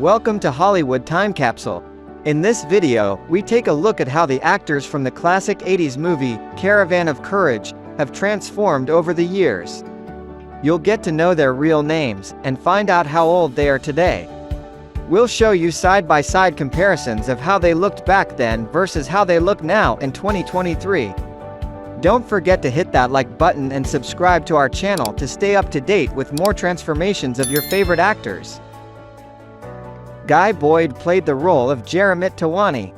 Welcome to Hollywood Time Capsule. In this video, we take a look at how the actors from the classic 80s movie, Caravan of Courage, have transformed over the years. You'll get to know their real names, and find out how old they are today. We'll show you side-by-side comparisons of how they looked back then versus how they look now in 2023. Don't forget to hit that like button and subscribe to our channel to stay up to date with more transformations of your favorite actors. Guy Boyd played the role of Jeremit Tawani.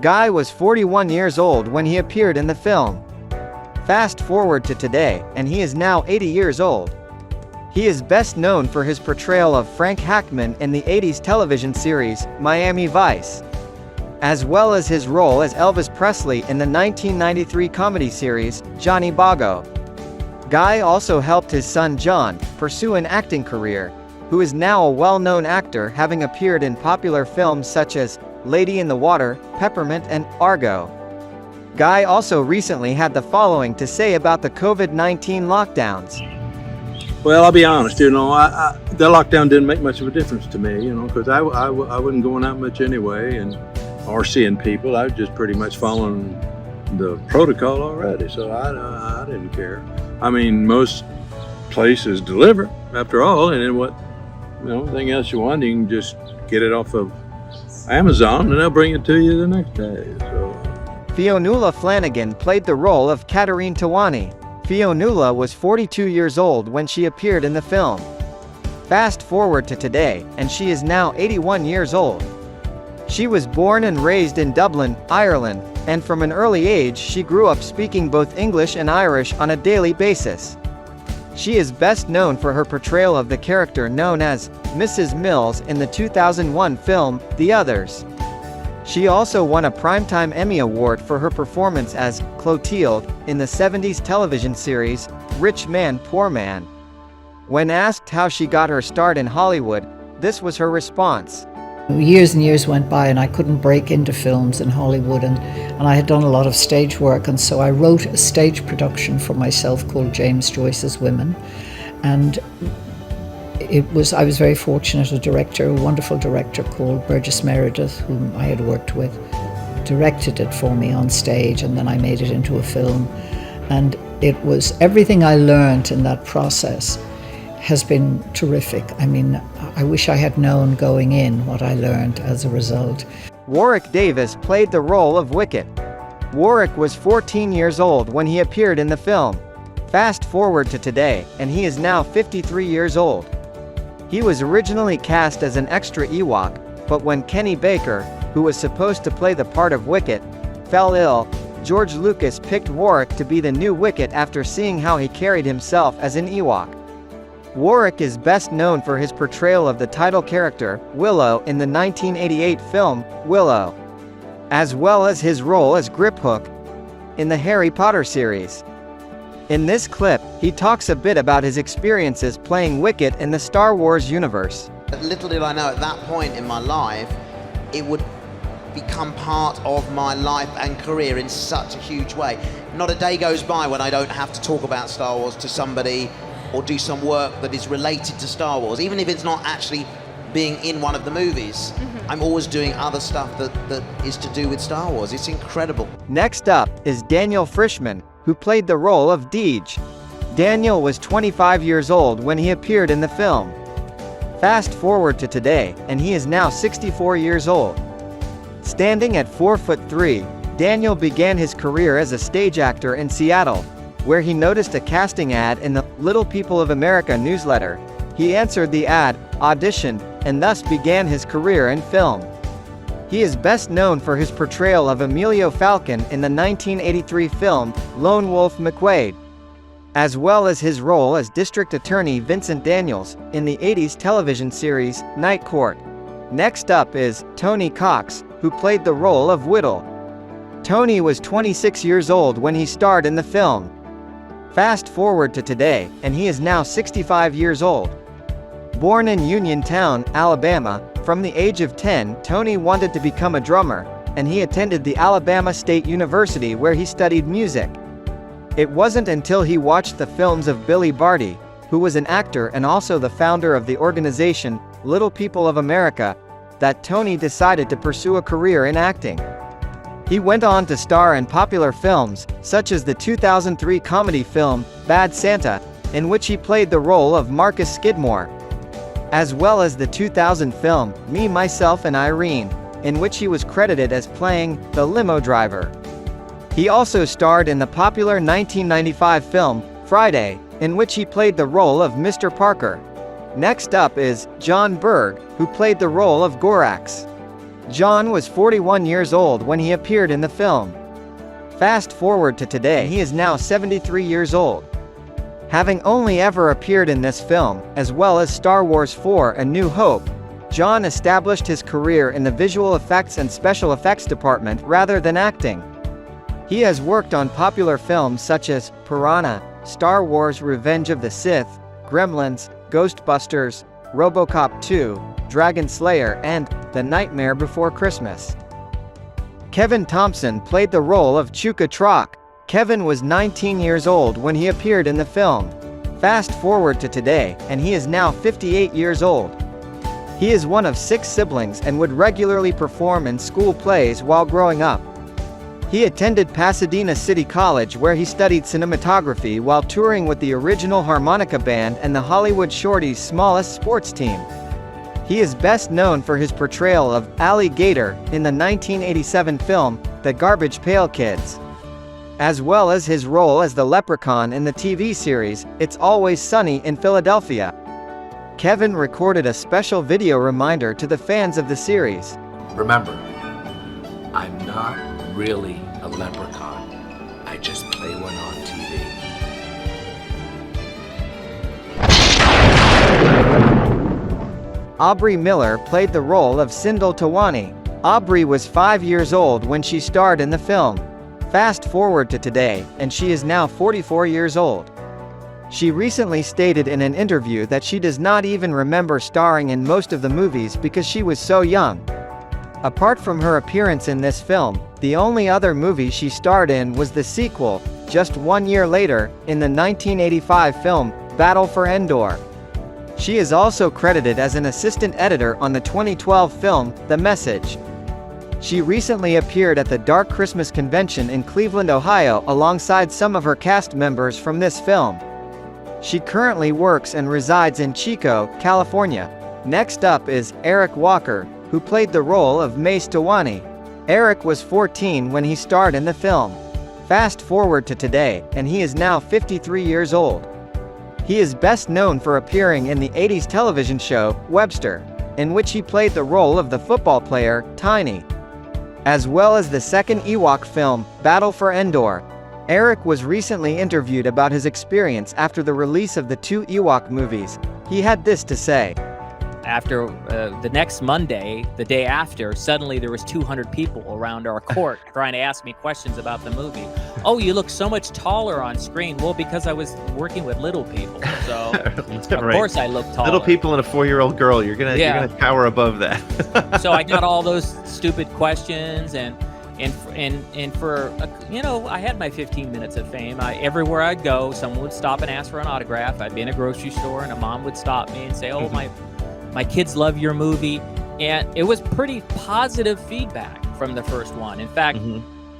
Guy was 41 years old when he appeared in the film. Fast forward to today, and he is now 80 years old. He is best known for his portrayal of Frank Hackman in the 80s television series, Miami Vice, as well as his role as Elvis Presley in the 1993 comedy series, Johnny Bago. Guy also helped his son Jon pursue an acting career, who is now a well-known actor, having appeared in popular films such as Lady in the Water, Peppermint and Argo. Guy also recently had the following to say about the COVID-19 lockdowns. Well, I'll be honest, the lockdown didn't make much of a difference to me, because I wasn't going out much anyway, or seeing people. I was just pretty much following the protocol already, so I didn't care. I mean, most places deliver, after all, and then anything else you want, you can just get it off of Amazon, and they'll bring it to you the next day. Theo Nola Flanagan played the role of Katerine Tawani. Theo Nola was 42 years old when she appeared in the film. Fast forward to today, and she is now 81 years old. She was born and raised in Dublin, Ireland, and from an early age she grew up speaking both English and Irish on a daily basis. She is best known for her portrayal of the character known as Mrs. Mills in the 2001 film, The Others. She also won a Primetime Emmy Award for her performance as Clotilde in the 70s television series, Rich Man, Poor Man. When asked how she got her start in Hollywood, this was her response. Years and years went by and I couldn't break into films in Hollywood, and I had done a lot of stage work, and so I wrote a stage production for myself called James Joyce's Women, and I was very fortunate. A wonderful director called Burgess Meredith, whom I had worked with, directed it for me on stage, and then I made it into a film, and it was everything I learned in that process has been terrific. I mean, I wish I had known going in what I learned as a result. Warwick Davis played the role of Wicket. Warwick was 14 years old when he appeared in the film. Fast forward to today, and he is now 53 years old. He was originally cast as an extra Ewok, but when Kenny Baker, who was supposed to play the part of Wicket, fell ill, George Lucas picked Warwick to be the new Wicket after seeing how he carried himself as an Ewok. Warwick is best known for his portrayal of the title character, Willow, in the 1988 film, Willow, as well as his role as Griphook in the Harry Potter series. In this clip, he talks a bit about his experiences playing Wicket in the Star Wars universe. Little did I know at that point in my life, it would become part of my life and career in such a huge way. Not a day goes by when I don't have to talk about Star Wars to somebody or do some work that is related to Star Wars, even if it's not actually being in one of the movies. I'm always doing other stuff that is to do with Star Wars. It's incredible. Next up is Daniel Frischman, who played the role of Deej. Daniel was 25 years old when he appeared in the film. Fast forward to today, and he is now 64 years old. Standing at 4'3", Daniel began his career as a stage actor in Seattle, where he noticed a casting ad in the Little People of America newsletter. He answered the ad, auditioned, and thus began his career in film. He is best known for his portrayal of Emilio Falcon in the 1983 film, Lone Wolf McQuade, as well as his role as District Attorney Vincent Daniels in the 80s television series, Night Court. Next up is Tony Cox, who played the role of Whittle. Tony was 26 years old when he starred in the film. Fast forward to today, and he is now 65 years old. Born in Uniontown, Alabama, from the age of 10, Tony wanted to become a drummer, and he attended the Alabama State University where he studied music. It wasn't until he watched the films of Billy Barty, who was an actor and also the founder of the organization, Little People of America, that Tony decided to pursue a career in acting. He went on to star in popular films, such as the 2003 comedy film, Bad Santa, in which he played the role of Marcus Skidmore, as well as the 2000 film, Me, Myself and Irene, in which he was credited as playing the limo driver. He also starred in the popular 1995 film, Friday, in which he played the role of Mr. Parker. Next up is Jon Berg, who played the role of Gorax. Jon was 41 years old when he appeared in the film. Fast forward to today, he is now 73 years old. Having only ever appeared in this film, as well as Star Wars 4: A New Hope, Jon established his career in the visual effects and special effects department rather than acting. He has worked on popular films such as Piranha, Star Wars: Revenge of the Sith, Gremlins, Ghostbusters, RoboCop 2, Dragon Slayer and The Nightmare Before Christmas. Kevin Thompson played the role of Chuka Trock. Kevin was 19 years old when he appeared in the film. Fast forward to today, and he is now 58 years old. He is one of 6 siblings and would regularly perform in school plays while growing up. He attended Pasadena City College where he studied cinematography while touring with the original harmonica band and the Hollywood Shorties' smallest sports team. He is best known for his portrayal of Alligator in the 1987 film, The Garbage Pail Kids, as well as his role as the leprechaun in the TV series, It's Always Sunny in Philadelphia. Kevin recorded a special video reminder to the fans of the series. Remember, I'm not really a leprechaun. I just play one on TV. Aubrey Miller played the role of Cindel Tawani. Aubrey was 5 years old when she starred in the film. Fast forward to today, and she is now 44 years old. She recently stated in an interview that she does not even remember starring in most of the movies because she was so young. Apart from her appearance in this film, the only other movie she starred in was the sequel, just 1 year later, in the 1985 film, Battle for Endor. She is also credited as an assistant editor on the 2012 film, The Message. She recently appeared at the Dark Christmas Convention in Cleveland, Ohio alongside some of her cast members from this film. She currently works and resides in Chico, California. Next up is Eric Walker, who played the role of Mace Tawani. Eric was 14 when he starred in the film. Fast forward to today, and he is now 53 years old. He is best known for appearing in the 80s television show, Webster, in which he played the role of the football player, Tiny, as well as the second Ewok film, Battle for Endor. Eric was recently interviewed about his experience after the release of the 2 Ewok movies. He had this to say. After the next Monday, the day after, suddenly there was 200 people around our court trying to ask me questions about the movie. Oh, you look so much taller on screen. Well, because I was working with little people, so of course I look taller. Little people and a 4-year-old girl. You're gonna tower above that. So I got all those stupid questions, and for I had my 15 minutes of fame. Everywhere I'd go, someone would stop and ask for an autograph. I'd be in a grocery store, and a mom would stop me and say, "Oh, my kids love your movie," and it was pretty positive feedback from the first one. In fact,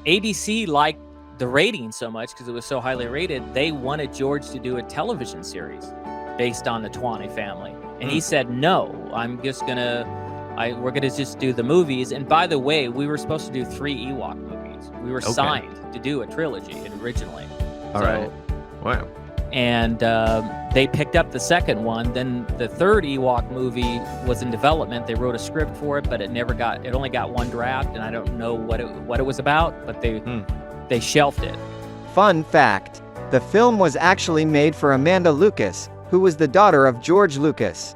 ABC liked the rating so much because it was so highly rated, they wanted George to do a television series based on the Tawani family, and he said, "No, we're gonna just do the movies." And by the way, we were supposed to do 3 Ewok movies. We were signed to do a trilogy originally. All right. Wow. And they picked up the second one. Then the third Ewok movie was in development. They wrote a script for it, but it only got 1 draft, and I don't know what it was about, but they shelved it. Fun fact: the film was actually made for Amanda Lucas, who was the daughter of George Lucas.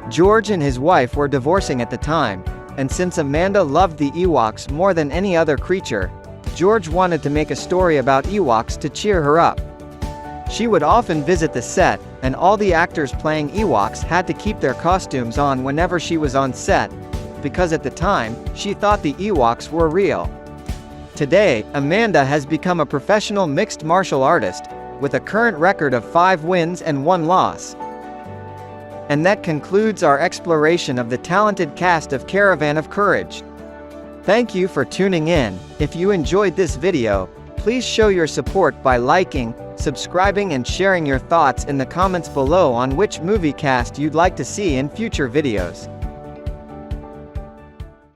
George and his wife were divorcing at the time, and since Amanda loved the Ewoks more than any other creature, George wanted to make a story about Ewoks to cheer her up. She would often visit the set, and all the actors playing Ewoks had to keep their costumes on whenever she was on set, because at the time, she thought the Ewoks were real. Today, Amanda has become a professional mixed martial artist, with a current record of 5 wins and 1 loss. And that concludes our exploration of the talented cast of Caravan of Courage. Thank you for tuning in. If you enjoyed this video, please show your support by liking, subscribing and sharing your thoughts in the comments below on which movie cast you'd like to see in future videos.